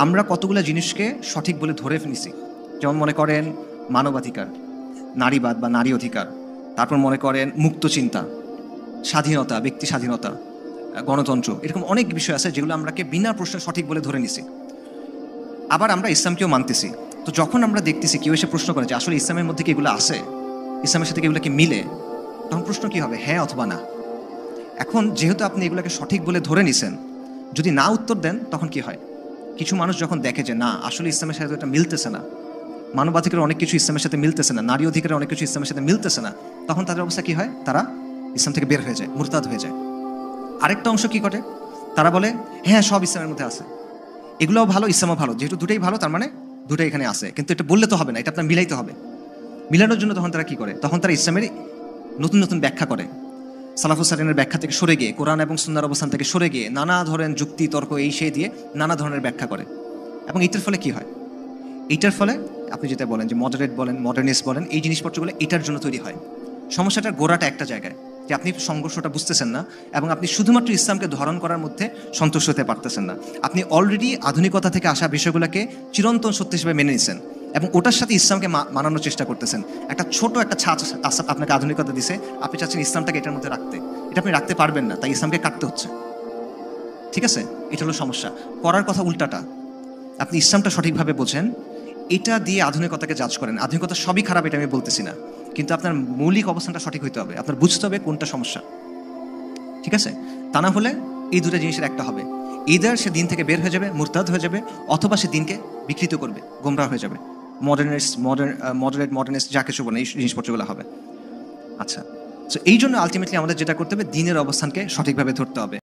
আমরা কতগুলো জিনিসকে সঠিক বলে ধরে নিছি। যেমন মনে করেন মানবাধিকার, নারীবাদ বা নারী অধিকার, তারপর মনে করেন মুক্ত চিন্তা, স্বাধীনতা, ব্যক্তি স্বাধীনতা, গণতন্ত্র, এরকম অনেক বিষয় আছে যেগুলো আমরাকে বিনা প্রশ্নে সঠিক বলে ধরে নিছি। আবার আমরা ইসলামকেও মানতেছি। তো যখন আমরা দেখতেছি কেউ এসে প্রশ্ন করে যে আসলে ইসলামের মধ্যে কি এগুলো আছে, ইসলামের সাথে কি এগুলো কি মিলে, তখন প্রশ্ন কি হবে? হ্যাঁ অথবা না। এখন যেহেতু আপনি এগুলোকে সঠিক বলে ধরে নিছেন, যদি না উত্তর দেন তখন কি হয়? কিছু মানুষ যখন দেখে যে না আসলে ইসলামের সাথে এটা মিলতেছে না, মানবাধিকারের অনেক কিছু ইসলামের সাথে মিলতেছে না, নারী অধিকারের অনেক কিছু ইসলামের সাথে মিলতেছে না, তখন তাদের অবস্থা কি হয়? তারা ইসলাম থেকে বের হয়ে যায়, মুরতাদ হয়ে যায়। আরেকটা অংশ কি করে? তারা বলে হ্যাঁ সব ইসলামের মধ্যে আছে, এগুলোও ভালো ইসলামও ভালো, যেহেতু দুটাই ভালো তার মানে দুটাই এখানে আছে, কিন্তু এটা বললে তো হবে না, এটা আপনার মিলাইতে হবে। মিলানোর জন্য তখন তারা কি করে? তখন তারা ইসলামের নতুন নতুন ব্যাখ্যা করে। সালাফুস সালামের ব্যাখ্যা থেকে সরে গিয়ে, কোরআন এবং সুন্নাহর অবস্থান থেকে সরে গিয়ে নানা ধরনের যুক্তি তর্ক এই সেই দিয়ে নানা ধরনের ব্যাখ্যা করে। এবং এটার ফলে কি হয়? এইটার ফলে আপনি যেটা বলেন যে মডারেট বলেন, মডার্নিস্ট বলেন, এই জিনিসপত্রগুলো এটার জন্য তৈরি হয়। সমস্যাটার গোড়াটা একটা জায়গায়, যে আপনি সংঘর্ষটা বুঝতেছেন না এবং আপনি শুধুমাত্র ইসলামকে ধারণ করার মধ্যে সন্তুষ্ট হতে পারতেছেন না। আপনি অলরেডি আধুনিকতা থেকে আসা বিষয়গুলোকে চিরন্তন সত্য হিসেবে মেনে নিচ্ছেন এবং ওটার সাথে ইসলামকে মানানোর চেষ্টা করতেছেন। একটা ছোট একটা ছাঁচ আপনাকে আধুনিকতা দিছে, আপনি চাচ্ছেন ইসলামটাকে এটার মধ্যে রাখতে, এটা আপনি রাখতে পারবেন না, তাই ইসলামকে কাটতে হচ্ছে। ঠিক আছে, এটা হলো সমস্যা। করার কথা উল্টাটা, আপনি ইসলামটা সঠিকভাবে বোঝেন, এটা দিয়ে আধুনিকতাকে জাজ করেন। আধুনিকতা সবই খারাপ এটা আমি বলতেছি না, কিন্তু আপনার মৌলিক অবস্থানটা সঠিক হইতে হবে, আপনার বুঝতে হবে কোনটা সমস্যা। ঠিক আছে, তা না হলে এই দুটো জিনিসের একটা হবে, ইদার সে দিন থেকে বের হয়ে যাবে, মুরতাদ হয়ে যাবে, অথবা সে দিনকে বিকৃত করবে, গোমরাহ হয়ে যাবে। মডারেট যা কিছু বলে এই জিনিসপত্রগুলো হবে। আচ্ছা, তো এই জন্য আলটিমেটলি আমাদের যেটা করতে হবে, দিনের অবস্থানকে সঠিকভাবে ধরতে হবে।